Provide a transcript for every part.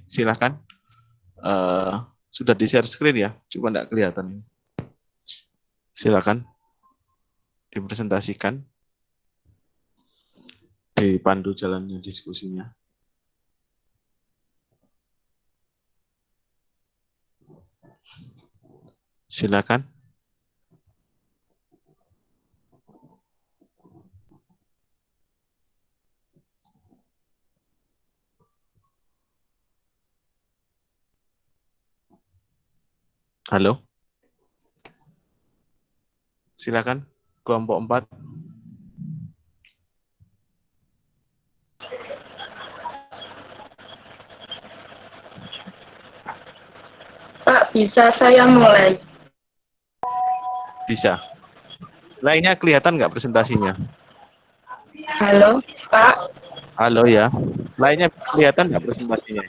Silakan. Sudah di-share screen ya, cuma tidak kelihatan. Silakan dipresentasikan, dipandu jalannya diskusinya. Silakan. Halo. Silakan, kelompok 4. Pak, bisa saya mulai? Bisa. Lainnya kelihatan nggak presentasinya? Halo, Pak. Halo ya. Lainnya kelihatan nggak presentasinya?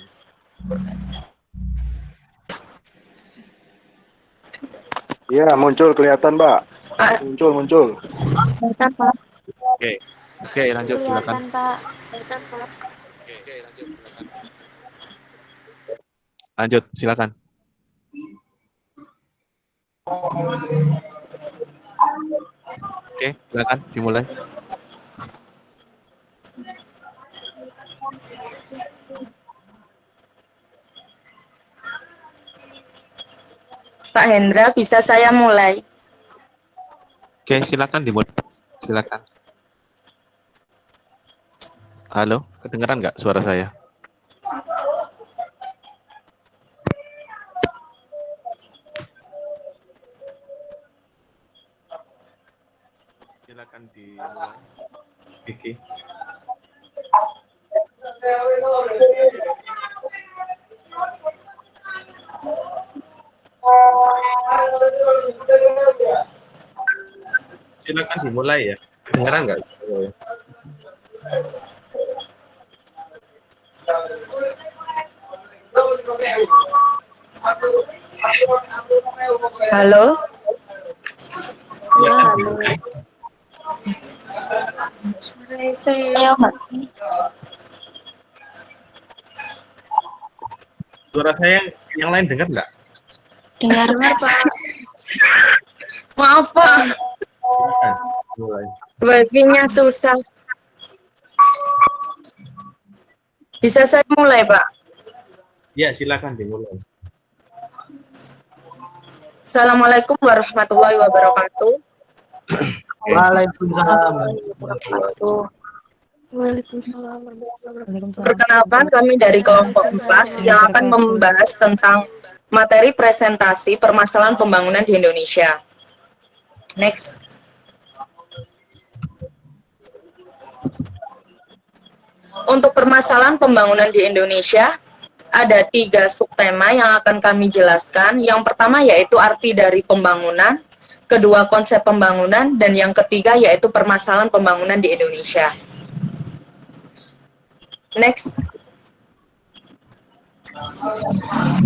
Iya, muncul kelihatan, Mbak. Pak. Muncul. Kelihatan, Pak. Oke, lanjut silakan. Pak. Lanjut, silakan. Oke, silakan dimulai. Pak Hendra, bisa saya mulai? Oke, silakan dimulai. Silakan. Halo, kedengeran nggak suara saya? Silakan dimulai. Vicky. Silakan dimulai ya. Kedengeran nggak? Halo? Silakan dimulai. Suara saya yang lain dengar nggak? Dengar, Pak. Maaf, Pak. Silakan mulai. Wifi-nya susah. Bisa saya mulai, Pak? Ya, silakan dimulai. Assalamualaikum warahmatullahi wabarakatuh. Waalaikumsalam. Perkenalkan, kami dari kelompok 4 yang akan membahas tentang materi presentasi permasalahan pembangunan di Indonesia. Next. Untuk permasalahan pembangunan di Indonesia, ada 3 subtema yang akan kami jelaskan. Yang pertama yaitu arti dari pembangunan, kedua konsep pembangunan, dan yang ketiga yaitu permasalahan pembangunan di Indonesia. Next.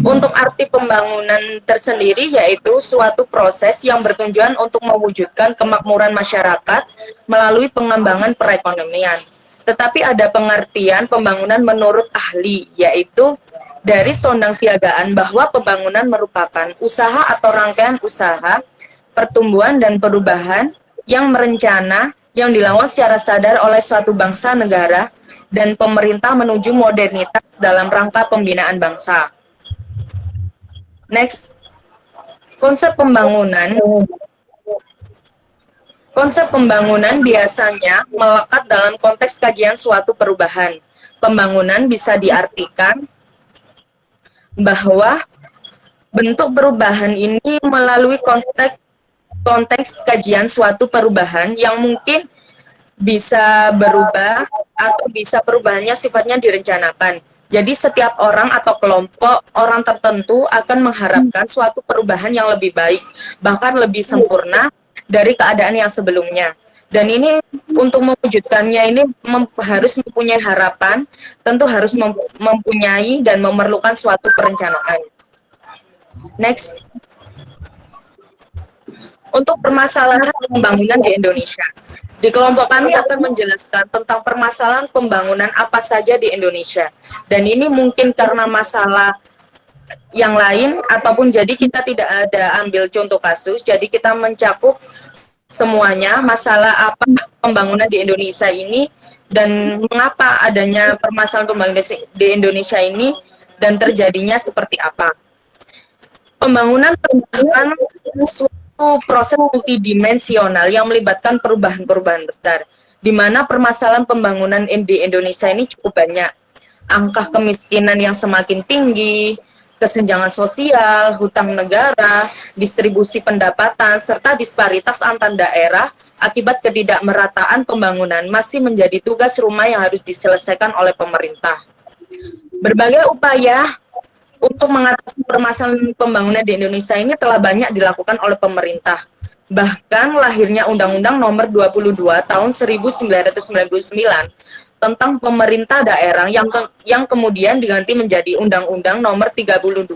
Untuk arti pembangunan tersendiri yaitu suatu proses yang bertujuan untuk mewujudkan kemakmuran masyarakat melalui pengembangan perekonomian. Tetapi ada pengertian pembangunan menurut ahli, yaitu dari Sondang Siagaan bahwa pembangunan merupakan usaha atau rangkaian usaha, pertumbuhan dan perubahan yang merencana, yang dilakukan secara sadar oleh suatu bangsa negara dan pemerintah menuju modernitas dalam rangka pembinaan bangsa. Next, konsep pembangunan. Konsep pembangunan biasanya melekat dalam konteks kajian suatu perubahan. Pembangunan bisa diartikan bahwa bentuk perubahan ini melalui konteks kajian suatu perubahan yang mungkin bisa berubah atau bisa perubahannya sifatnya direncanakan. Jadi setiap orang atau kelompok orang tertentu akan mengharapkan suatu perubahan yang lebih baik, bahkan lebih sempurna dari keadaan yang sebelumnya. Dan ini untuk mewujudkannya ini harus mempunyai harapan, tentu harus mempunyai dan memerlukan suatu perencanaan. Next. Untuk permasalahan pembangunan di Indonesia. Di kelompok kami akan menjelaskan tentang permasalahan pembangunan apa saja di Indonesia. Dan ini mungkin karena masalah yang lain ataupun jadi kita tidak ada ambil contoh kasus, jadi kita mencakup semuanya masalah apa pembangunan di Indonesia ini dan mengapa adanya permasalahan pembangunan di Indonesia ini dan terjadinya seperti apa. Pembangunan merupakan suatu proses multidimensional yang melibatkan perubahan-perubahan besar, di mana permasalahan pembangunan di Indonesia ini cukup banyak. Angka kemiskinan yang semakin tinggi, kesenjangan sosial, hutang negara, distribusi pendapatan, serta disparitas antar daerah akibat ketidakmerataan pembangunan masih menjadi tugas rumah yang harus diselesaikan oleh pemerintah. Berbagai upaya untuk mengatasi permasalahan pembangunan di Indonesia ini telah banyak dilakukan oleh pemerintah. Bahkan lahirnya Undang-Undang Nomor 22 Tahun 1999 tentang pemerintah daerah yang kemudian diganti menjadi Undang-Undang Nomor 32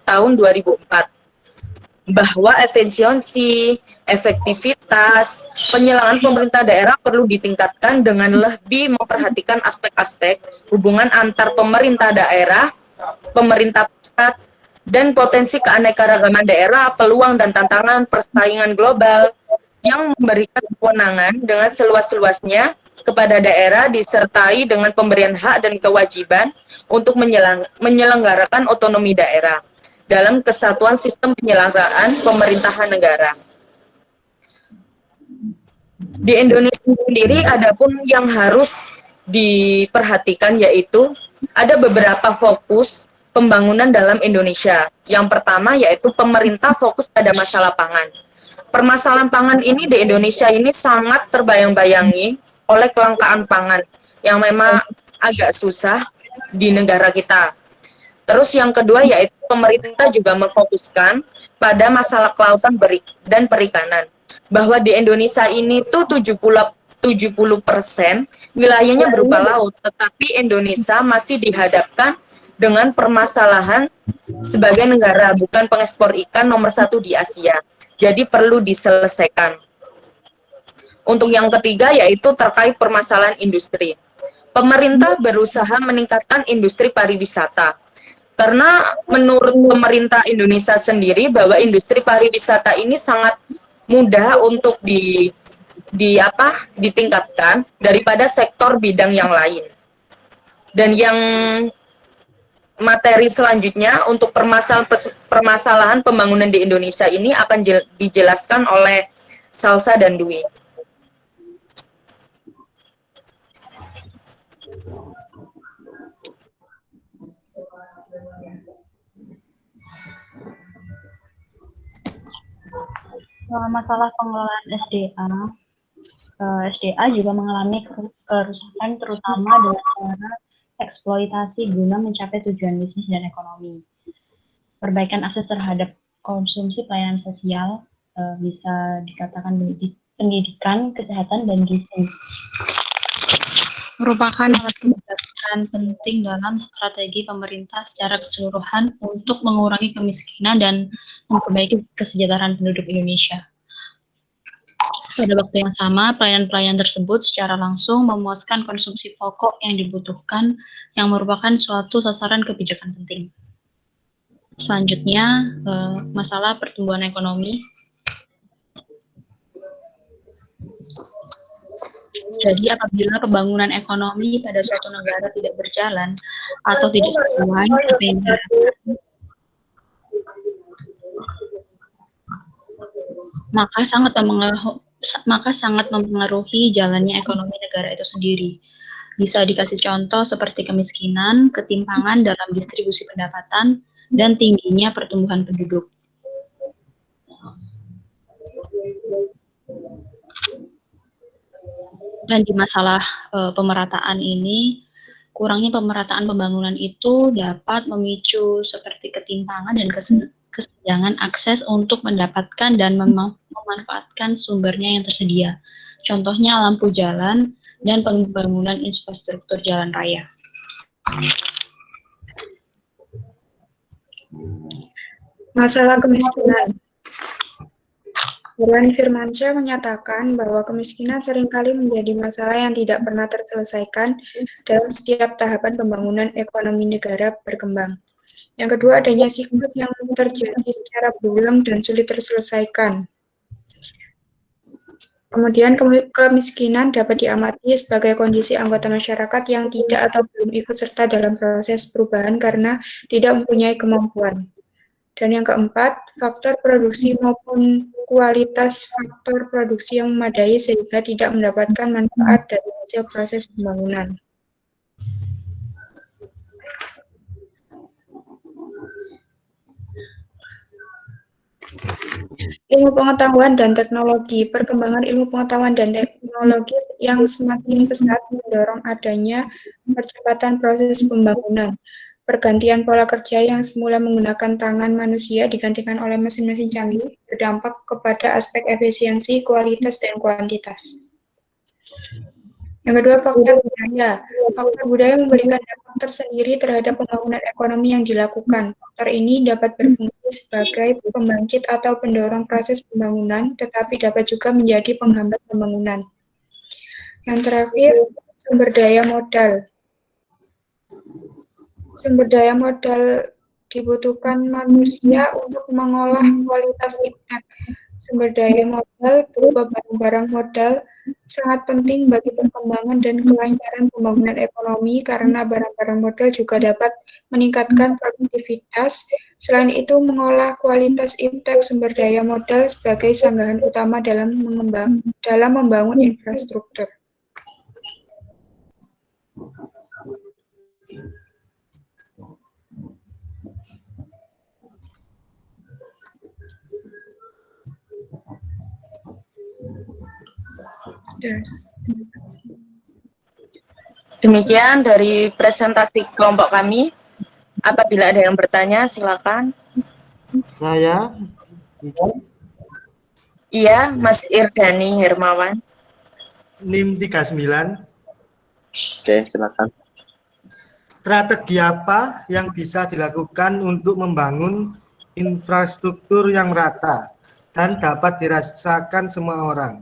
Tahun 2004. Bahwa efisiensi, efektivitas, penyelenggaraan pemerintah daerah perlu ditingkatkan dengan lebih memperhatikan aspek-aspek hubungan antar pemerintah daerah, pemerintah pusat, dan potensi keanekaragaman daerah, peluang dan tantangan persaingan global yang memberikan kewenangan dengan seluas-luasnya kepada daerah disertai dengan pemberian hak dan kewajiban untuk menyelenggarakan otonomi daerah dalam kesatuan sistem penyelenggaraan pemerintahan negara. Di Indonesia sendiri adapun yang harus diperhatikan yaitu ada beberapa fokus pembangunan dalam Indonesia. Yang pertama yaitu pemerintah fokus pada masalah pangan. Permasalahan pangan ini di Indonesia ini sangat terbayang-bayangi oleh kelangkaan pangan yang memang agak susah di negara kita. Terus yang kedua yaitu pemerintah juga memfokuskan pada masalah kelautan dan perikanan. Bahwa di Indonesia ini tuh 70% wilayahnya berupa laut, tetapi Indonesia masih dihadapkan dengan permasalahan sebagai negara bukan pengekspor ikan nomor 1 di Asia. Jadi perlu diselesaikan. Untuk yang ketiga yaitu terkait permasalahan industri. Pemerintah berusaha meningkatkan industri pariwisata. Karena menurut pemerintah Indonesia sendiri bahwa industri pariwisata ini sangat mudah untuk ditingkatkan daripada sektor bidang yang lain. Dan yang materi selanjutnya untuk permasalahan pembangunan di Indonesia ini akan dijelaskan oleh Salsa dan Dwi. Masalah pengelolaan SDA juga mengalami kerusakan terutama dengan cara eksploitasi guna mencapai tujuan bisnis dan ekonomi. Perbaikan akses terhadap konsumsi pelayanan sosial bisa dikatakan pendidikan, kesehatan, dan gizi. Merupakan alat kebijakan penting dalam strategi pemerintah secara keseluruhan untuk mengurangi kemiskinan dan memperbaiki kesejahteraan penduduk Indonesia. Pada waktu yang sama, pelayanan-pelayanan tersebut secara langsung memuaskan konsumsi pokok yang dibutuhkan, yang merupakan suatu sasaran kebijakan penting. Selanjutnya, masalah pertumbuhan ekonomi. Jadi apabila pembangunan ekonomi pada suatu negara tidak berjalan atau tidak sesuai apa yang diharapkan, maka sangat mempengaruhi jalannya ekonomi negara itu sendiri. Bisa dikasih contoh seperti kemiskinan, ketimpangan dalam distribusi pendapatan, dan tingginya pertumbuhan penduduk. Dan di masalah pemerataan ini, kurangnya pemerataan pembangunan itu dapat memicu seperti ketimpangan dan kesenjangan akses untuk mendapatkan dan memanfaatkan sumbernya yang tersedia. Contohnya lampu jalan dan pembangunan infrastruktur jalan raya. Masalah kemiskinan. Irwan Firmansyah menyatakan bahwa kemiskinan seringkali menjadi masalah yang tidak pernah terselesaikan dalam setiap tahapan pembangunan ekonomi negara berkembang. Yang kedua, adanya siklus yang terjadi secara berulang dan sulit terselesaikan. Kemudian kemiskinan dapat diamati sebagai kondisi anggota masyarakat yang tidak atau belum ikut serta dalam proses perubahan karena tidak mempunyai kemampuan. Dan yang keempat, faktor produksi maupun kualitas faktor produksi yang memadai sehingga tidak mendapatkan manfaat dari hasil proses pembangunan. Ilmu pengetahuan dan teknologi. Perkembangan ilmu pengetahuan dan teknologi yang semakin pesat mendorong adanya percepatan proses pembangunan. Pergantian pola kerja yang semula menggunakan tangan manusia digantikan oleh mesin-mesin canggih berdampak kepada aspek efisiensi, kualitas, dan kuantitas. Yang kedua, faktor budaya. Faktor budaya memberikan dampak tersendiri terhadap pembangunan ekonomi yang dilakukan. Faktor ini dapat berfungsi sebagai pembangkit atau pendorong proses pembangunan, tetapi dapat juga menjadi penghambat pembangunan. Yang terakhir, sumber daya modal. Sumber daya modal dibutuhkan manusia untuk mengolah kualitas iptek. Sumber daya modal berupa barang-barang modal sangat penting bagi perkembangan dan kelancaran pembangunan ekonomi karena barang-barang modal juga dapat meningkatkan produktivitas. Selain itu, mengolah kualitas iptek sumber daya modal sebagai sanggahan utama dalam membangun infrastruktur. Demikian dari presentasi kelompok kami. Apabila ada yang bertanya, silakan. Saya Iya, Mas Irdani Hermawan. NIM 39. Oke, silakan. Strategi apa yang bisa dilakukan untuk membangun infrastruktur yang merata dan dapat dirasakan semua orang?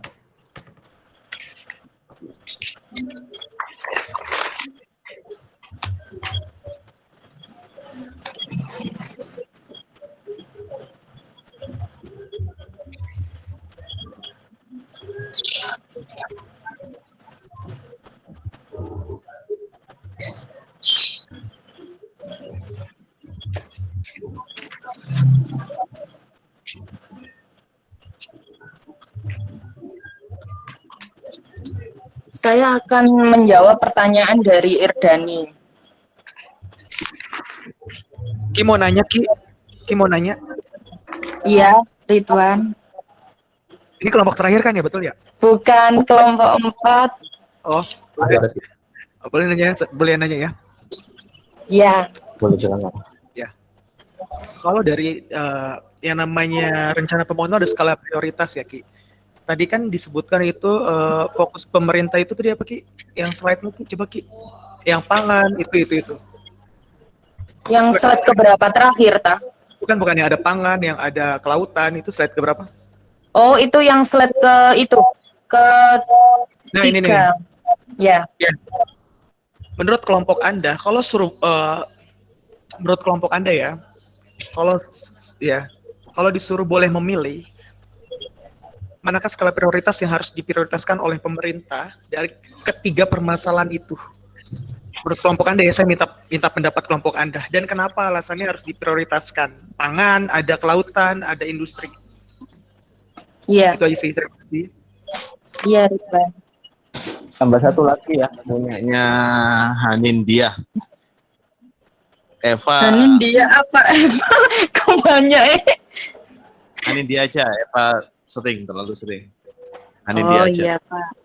Saya akan menjawab pertanyaan dari Irdani. Ki mau nanya, Ki. Ki mau nanya. Iya, Ridwan. Ini kelompok terakhir kan ya, betul ya? Bukan kelompok 4. Oh, boleh nanya ya? Iya. Boleh, silakan. Ya. Kalau dari yang namanya rencana pembangunan ada skala prioritas ya, Ki. Tadi kan disebutkan itu fokus pemerintah itu tadi apa, Ki? Yang slide-nya Ki, coba Ki. Yang pangan itu. Yang slide keberapa terakhir, Ta? Bukan yang ada pangan, yang ada kelautan, itu slide keberapa? Oh, itu yang slide ke Nah, ini nih. Ya. Ya. Menurut kelompok Anda, menurut kelompok Anda ya, kalau disuruh boleh memilih, manakah skala prioritas yang harus diprioritaskan oleh pemerintah dari ketiga permasalahan itu? Menurut kelompok Anda ya, saya minta pendapat kelompok Anda. Dan kenapa alasannya harus diprioritaskan? Pangan, ada kelautan, ada industri. Iya. Itu aja sih, terima kasih. Iya, Ridwan. Tambah satu lagi ya, punyanya Hanindia. Eva. Hanindia apa? Eva? Kok banyak ya? Hanindia aja, Eva sering, terlalu sering. Hanindia Oh aja. iya, Pak.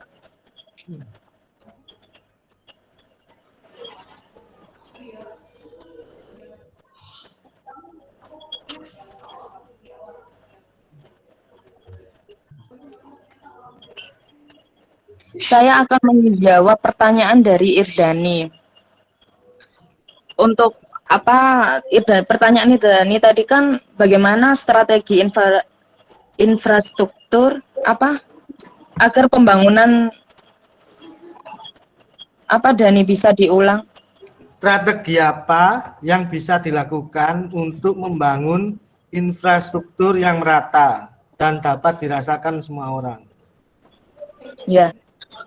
Saya akan menjawab pertanyaan dari Irdani. Untuk apa, pertanyaan Irdani tadi kan bagaimana strategi infrastruktur infrastruktur agar pembangunan Dani bisa diulang? Strategi apa yang bisa dilakukan untuk membangun infrastruktur yang merata dan dapat dirasakan semua orang? Ya,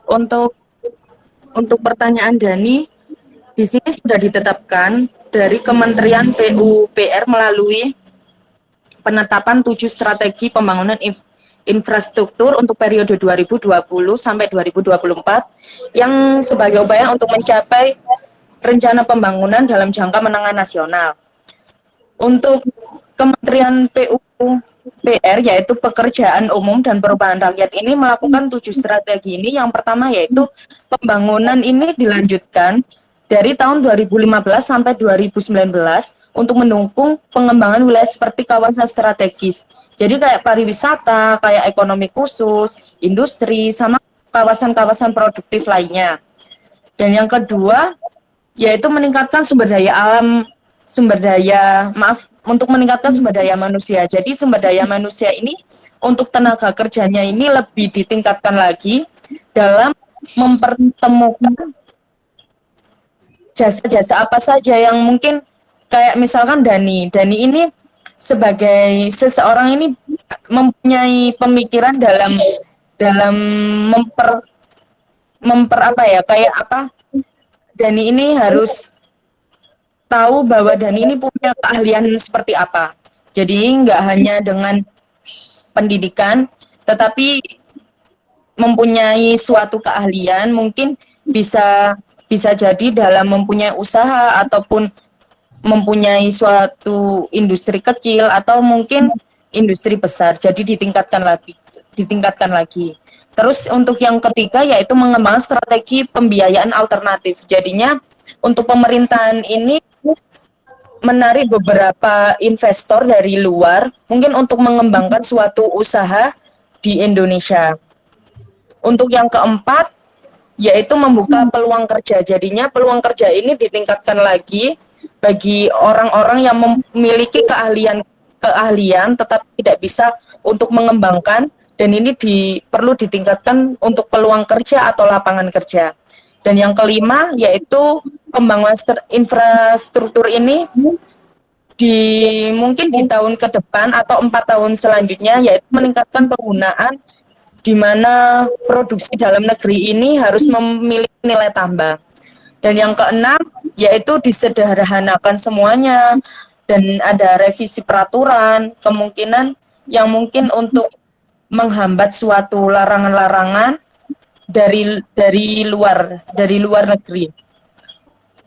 untuk pertanyaan Dani, di sini sudah ditetapkan dari Kementerian PUPR melalui penetapan 7 strategi pembangunan infrastruktur untuk periode 2020 sampai 2024 yang sebagai upaya untuk mencapai rencana pembangunan dalam jangka menengah nasional. Untuk Kementerian PUPR yaitu Pekerjaan Umum dan Perubahan Rakyat ini melakukan 7 strategi ini. Yang pertama yaitu pembangunan ini dilanjutkan dari tahun 2015 sampai 2019 untuk mendukung pengembangan wilayah seperti kawasan strategis. Jadi kayak pariwisata, kayak ekonomi khusus, industri, sama kawasan-kawasan produktif lainnya. Dan yang kedua yaitu meningkatkan untuk meningkatkan sumber daya manusia. Jadi sumber daya manusia ini untuk tenaga kerjanya ini lebih ditingkatkan lagi dalam mempertemukan jasa-jasa apa saja yang mungkin kayak misalkan Dani ini sebagai seseorang ini mempunyai pemikiran dalam Dani ini harus tahu bahwa Dani ini punya keahlian seperti apa. Jadi nggak hanya dengan pendidikan, tetapi mempunyai suatu keahlian mungkin bisa jadi dalam mempunyai usaha ataupun mempunyai suatu industri kecil atau mungkin industri besar. Jadi ditingkatkan lagi. Terus untuk yang ketiga yaitu mengembangkan strategi pembiayaan alternatif. Jadinya untuk pemerintahan ini menarik beberapa investor dari luar mungkin untuk mengembangkan suatu usaha di Indonesia. Untuk yang keempat yaitu membuka peluang kerja. Jadinya peluang kerja ini ditingkatkan lagi bagi orang-orang yang memiliki keahlian tetapi tidak bisa untuk mengembangkan, dan ini perlu ditingkatkan untuk peluang kerja atau lapangan kerja. Dan yang kelima yaitu pembangunan infrastruktur ini mungkin di tahun ke depan atau 4 tahun selanjutnya yaitu meningkatkan penggunaan di mana produksi dalam negeri ini harus memiliki nilai tambah. Dan yang keenam yaitu disederhanakan semuanya dan ada revisi peraturan, kemungkinan yang mungkin untuk menghambat suatu larangan-larangan dari luar negeri.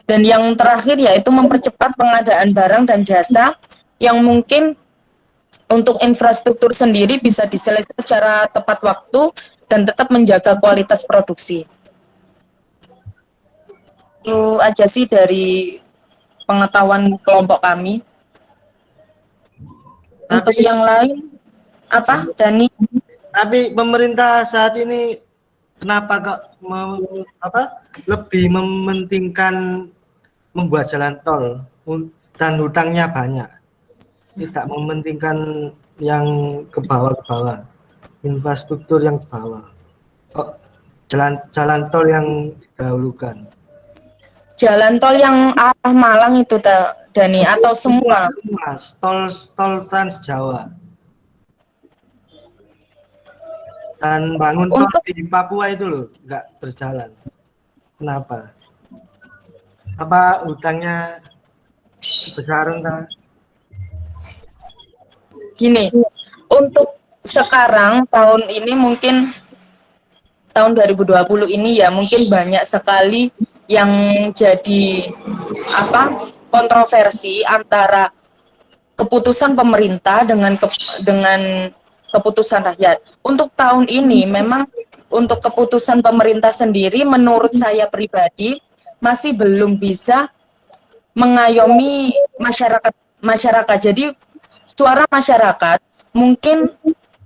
Dan yang terakhir yaitu mempercepat pengadaan barang dan jasa yang mungkin untuk infrastruktur sendiri bisa diselesaikan secara tepat waktu dan tetap menjaga kualitas produksi. Itu aja sih dari pengetahuan kelompok kami. Untuk yang lain apa, Dani? Tapi pemerintah saat ini kenapa kok lebih mementingkan membuat jalan tol dan hutangnya banyak, tidak mementingkan yang ke bawah, infrastruktur yang ke bawah, kok jalan tol yang didahulukan? Jalan tol yang arah Malang itu Dani atau semua? Mas, tol Trans Jawa. Dan bangun tol di Papua itu loh nggak berjalan. Kenapa? Apa hutangnya besar enggak? Gini, untuk sekarang tahun ini mungkin tahun 2020 ini ya mungkin banyak sekali yang jadi kontroversi antara keputusan pemerintah dengan keputusan rakyat. Untuk tahun ini memang untuk keputusan pemerintah sendiri menurut saya pribadi masih belum bisa mengayomi masyarakat. Jadi suara masyarakat mungkin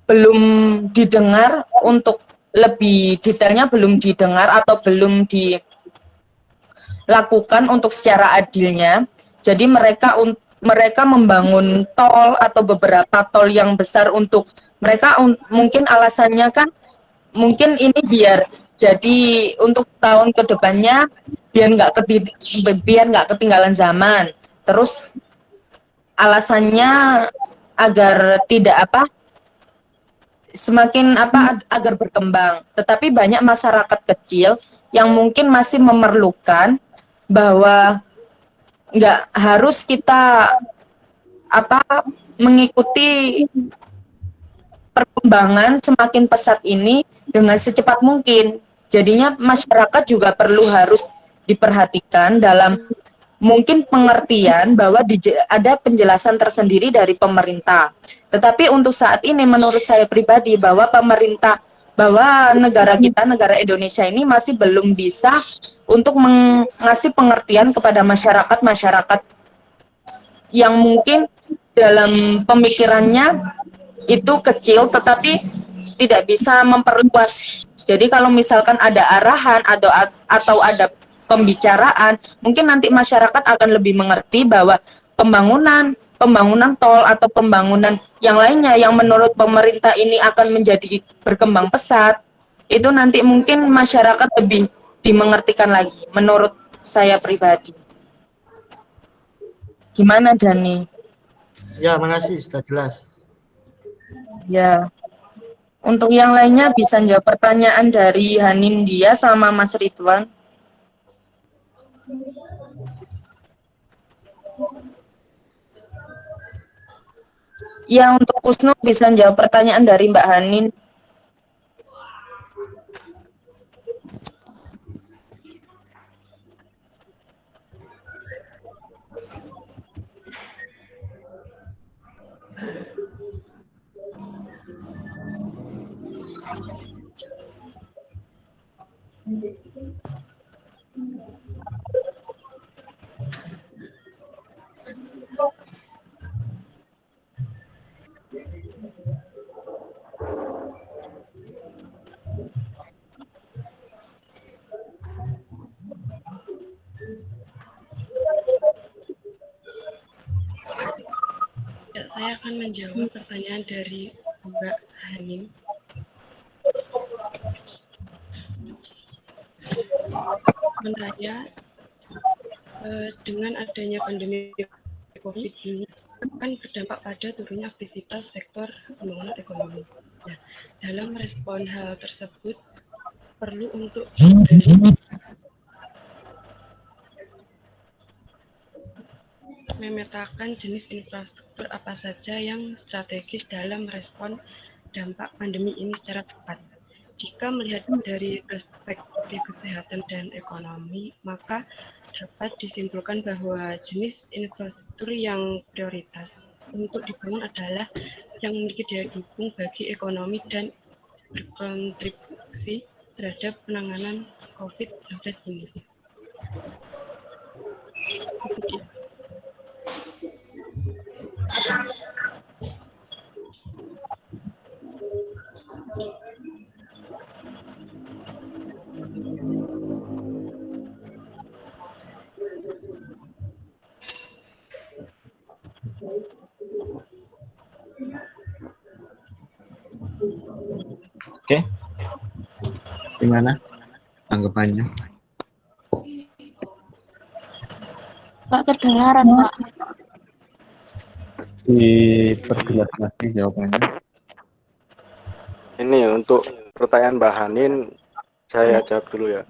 belum didengar, untuk lebih detailnya belum didengar atau belum dilakukan untuk secara adilnya. Jadi mereka mereka membangun tol atau beberapa tol yang besar untuk mereka mungkin alasannya kan mungkin ini biar jadi untuk tahun kedepannya biar nggak ketinggalan zaman. Terus alasannya agar tidak semakin agar berkembang. Tetapi banyak masyarakat kecil yang mungkin masih memerlukan bahwa nggak harus kita mengikuti perkembangan semakin pesat ini dengan secepat mungkin. Jadinya masyarakat juga harus diperhatikan dalam mungkin pengertian bahwa ada penjelasan tersendiri dari pemerintah. Tetapi untuk saat ini menurut saya pribadi bahwa negara kita, negara Indonesia ini masih belum bisa untuk mengasih pengertian kepada masyarakat yang mungkin dalam pemikirannya itu kecil tetapi tidak bisa memperluas. Jadi kalau misalkan ada arahan atau ada pembicaraan, mungkin nanti masyarakat akan lebih mengerti bahwa pembangunan tol atau pembangunan yang lainnya yang menurut pemerintah ini akan menjadi berkembang pesat, itu nanti mungkin masyarakat lebih dimengertikan lagi, menurut saya pribadi. Gimana, Dani? Ya, makasih, sudah jelas. Ya. Untuk yang lainnya bisa jawab pertanyaan dari Hanindia sama Mas Ridwan. Ya, untuk Kusnu bisa jawab pertanyaan dari Mbak Hanin. Ya, saya akan menjawab pertanyaan dari Mbak Hanin. Menurut dengan adanya pandemi COVID ini akan berdampak pada turunnya aktivitas sektor pembangunan ekonomi. Nah, dalam respon hal tersebut perlu untuk memetakan jenis infrastruktur apa saja yang strategis dalam respon dampak pandemi ini secara tepat. Jika melihat dari perspektif kesehatan dan ekonomi, maka dapat disimpulkan bahwa jenis infrastruktur yang prioritas untuk dibangun adalah yang memiliki daya dukung bagi ekonomi dan berkontribusi terhadap penanganan COVID-19 ini. Oke. Gimana tanggapannya? Nggak kedengaran, Pak. Diperjelas lagi jawabannya. Ini untuk pertanyaan Mbak Hanin, saya jawab dulu ya.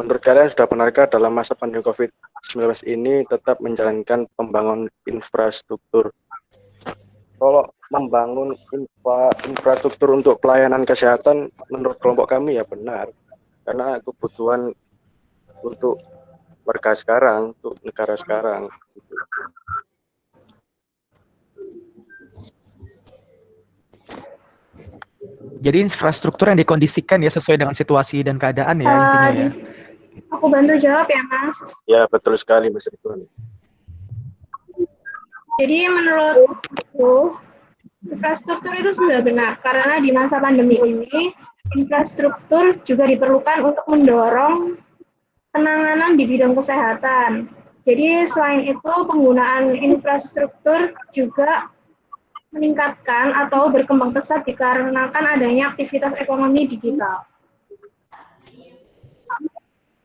Menurut kalian sudah benarkah dalam masa pandemi COVID-19 ini tetap menjalankan pembangunan infrastruktur? Kalau membangun infrastruktur untuk pelayanan kesehatan, menurut kelompok kami ya benar. Karena kebutuhan untuk warga sekarang, untuk negara sekarang. Jadi infrastruktur yang dikondisikan ya sesuai dengan situasi dan keadaan ya intinya ya. Aku bantu jawab ya, Mas. Ya, betul sekali, Mas Ridwan. Jadi menurutku, infrastruktur itu sudah benar. Karena di masa pandemi ini, infrastruktur juga diperlukan untuk mendorong penanganan di bidang kesehatan. Jadi selain itu penggunaan infrastruktur juga meningkatkan atau berkembang pesat dikarenakan adanya aktivitas ekonomi digital.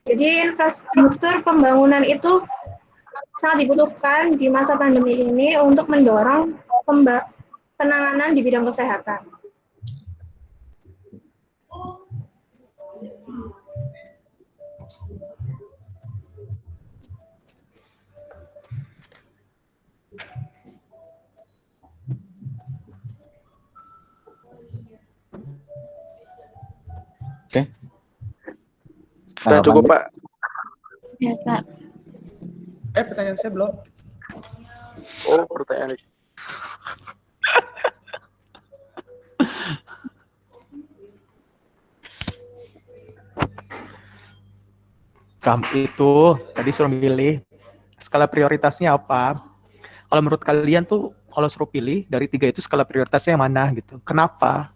Jadi infrastruktur pembangunan itu sangat dibutuhkan di masa pandemi ini untuk mendorong penanganan di bidang kesehatan. Oke. Sudah cukup, Pak. Ya, Kak. Pertanyaan saya belum. Oh, pertanyaan itu. Itu tadi suruh milih skala prioritasnya apa. Kalau menurut kalian tuh kalau suruh pilih dari 3 itu skala prioritasnya yang mana gitu. Kenapa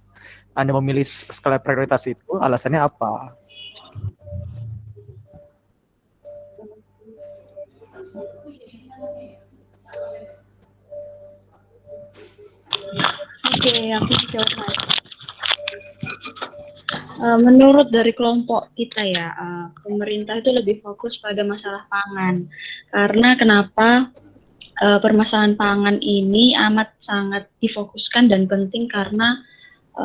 Anda memilih skala prioritas itu? Alasannya apa? Oke, aku jawab Mas. Menurut dari kelompok kita ya, pemerintah itu lebih fokus pada masalah pangan. Karena kenapa permasalahan pangan ini amat sangat difokuskan dan penting karena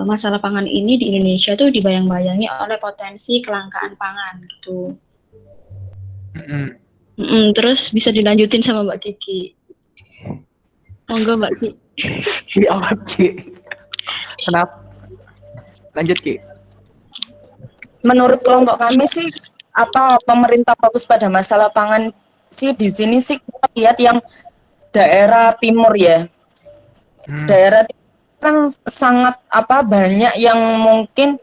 masalah pangan ini di Indonesia tuh dibayang-bayangi oleh potensi kelangkaan pangan gitu. Terus bisa dilanjutin sama Mbak Kiki. Monggo Mbak Kiki. Iya, Ki. Kenapa? Lanjut, Ki. Menurut kelompok kami sih apa pemerintah fokus pada masalah pangan sih di sini sih kita lihat yang daerah timur ya. Daerah timur kan sangat banyak yang mungkin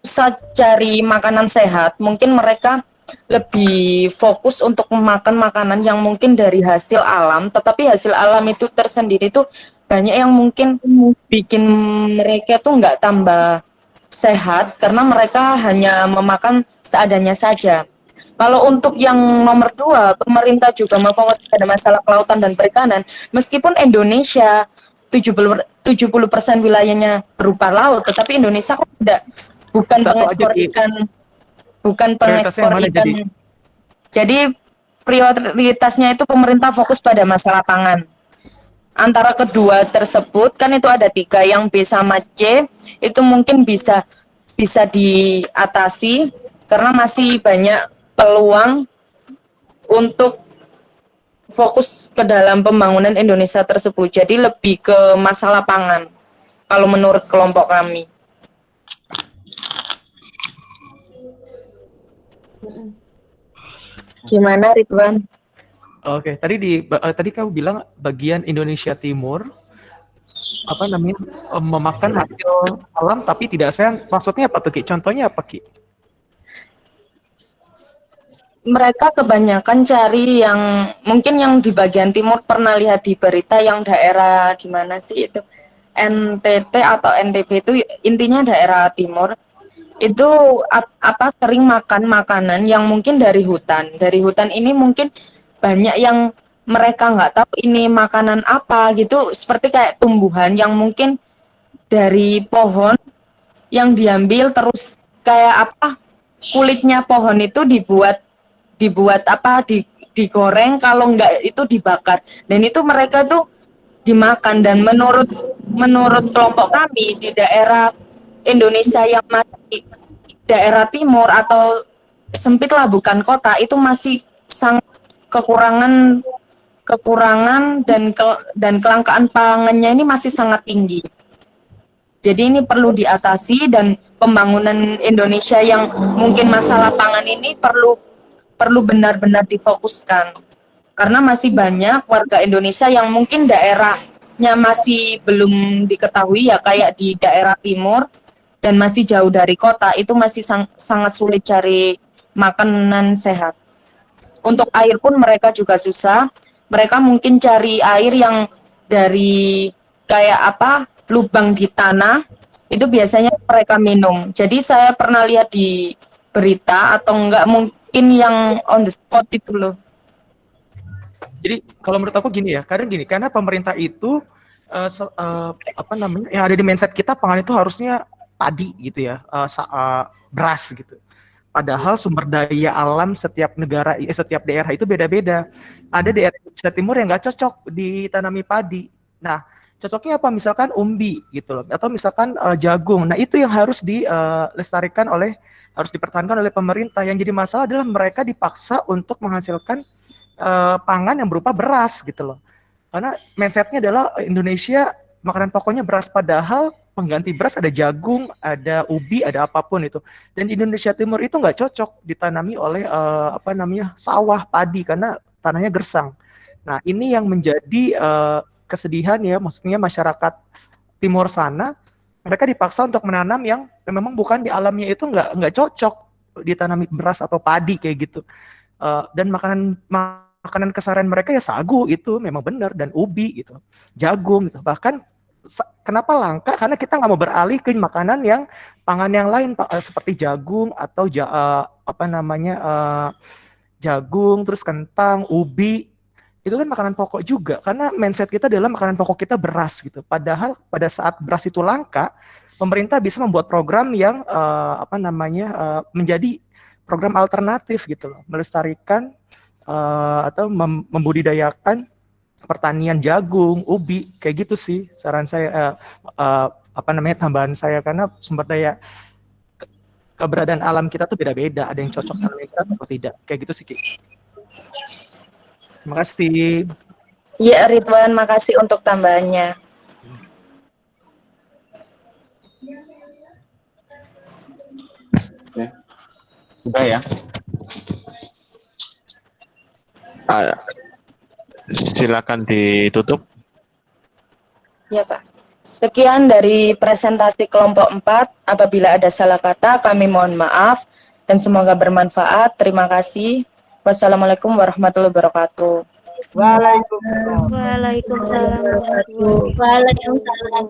susah cari makanan sehat. Mungkin mereka lebih fokus untuk makan makanan yang mungkin dari hasil alam, tetapi hasil alam itu tersendiri tuh banyak yang mungkin bikin mereka tuh nggak tambah sehat karena mereka hanya memakan seadanya saja. Kalau untuk yang nomor 2, pemerintah juga memfokus pada masalah kelautan dan perikanan. Meskipun Indonesia 70% wilayahnya berupa laut, tetapi Indonesia kan bukan pengekspor ikan, bukan pengekspor ikan. Jadi prioritasnya itu pemerintah fokus pada masalah pangan. Antara kedua tersebut kan itu ada 3, yang B sama C itu mungkin bisa diatasi karena masih banyak peluang untuk fokus ke dalam pembangunan Indonesia tersebut. Jadi lebih ke masalah pangan kalau menurut kelompok kami. Gimana Ridwan? Oke, tadi kamu bilang bagian Indonesia Timur memakan hasil alam tapi tidak sehat. Maksudnya apa tuh, Ki? Contohnya apa, Ki? Mereka kebanyakan cari yang mungkin yang di bagian timur, pernah lihat di berita yang daerah di mana sih itu NTT atau NTB itu intinya daerah timur itu sering makan makanan yang mungkin dari hutan. Dari hutan ini mungkin banyak yang mereka nggak tahu ini makanan apa gitu, seperti kayak tumbuhan yang mungkin dari pohon yang diambil terus kayak kulitnya pohon itu dibuat digoreng, kalau nggak itu dibakar, dan itu mereka tuh dimakan. Dan menurut kelompok kami di daerah Indonesia yang masih daerah timur atau sempit lah bukan kota, itu masih sangat kekurangan dan kelangkaan pangannya ini masih sangat tinggi. Jadi ini perlu diatasi, dan pembangunan Indonesia yang mungkin masalah pangan ini perlu benar-benar difokuskan. Karena masih banyak warga Indonesia yang mungkin daerahnya masih belum diketahui ya, kayak di daerah timur dan masih jauh dari kota, itu masih sangat sulit cari makanan sehat. Untuk air pun mereka juga susah. Mereka mungkin cari air yang dari kayak lubang di tanah, itu biasanya mereka minum. Jadi saya pernah lihat di berita atau enggak mungkin yang on the spot itu loh. Jadi kalau menurut aku gini ya, kadang gini, karena pemerintah itu apa namanya, yang ada di mindset kita pangan itu harusnya padi gitu ya, beras gitu. Padahal sumber daya alam setiap negara, setiap daerah itu beda-beda. Ada daerah Indonesia Timur yang nggak cocok ditanami padi. Nah, cocoknya apa? Misalkan umbi gitu loh, atau misalkan jagung. Nah, itu yang harus dilestarikan harus dipertahankan oleh pemerintah. Yang jadi masalah adalah mereka dipaksa untuk menghasilkan pangan yang berupa beras gitu loh. Karena mindsetnya adalah Indonesia makanan pokoknya beras, padahal pengganti beras ada jagung, ada ubi, ada apapun itu. Dan di Indonesia Timur itu nggak cocok ditanami oleh apa namanya, sawah padi karena tanahnya gersang. Nah, ini yang menjadi kesedihan ya, maksudnya masyarakat timur sana, mereka dipaksa untuk menanam yang memang bukan di alamnya, itu nggak cocok ditanami beras atau padi kayak gitu. Dan makanan keseharian mereka ya sagu, itu memang benar, dan ubi gitu, jagung gitu. Bahkan kenapa langka? Karena kita nggak mau beralih ke makanan yang pangan yang lain, seperti jagung atau apa namanya, jagung, terus kentang, ubi. Itu kan makanan pokok juga, karena mindset kita adalah makanan pokok kita beras gitu. Padahal pada saat beras itu langka, pemerintah bisa membuat program yang apa namanya, menjadi program alternatif gitu loh, melestarikan atau membudidayakan pertanian jagung, ubi, kayak gitu sih saran saya, apa namanya, tambahan saya, karena sumber daya keberadaan alam kita tuh beda-beda, ada yang cocok dengan kita atau tidak, kayak gitu sih Ki. Terima kasih. Ya, Ridwan, makasih untuk tambahannya. Oke. Sudah ya. Silakan ditutup. Ya, Pak. Sekian dari presentasi kelompok 4. Apabila ada salah kata, kami mohon maaf dan semoga bermanfaat. Terima kasih. Wassalamualaikum warahmatullahi wabarakatuh. Waalaikumsalam. Waalaikumsalam. Waalaikumsalam.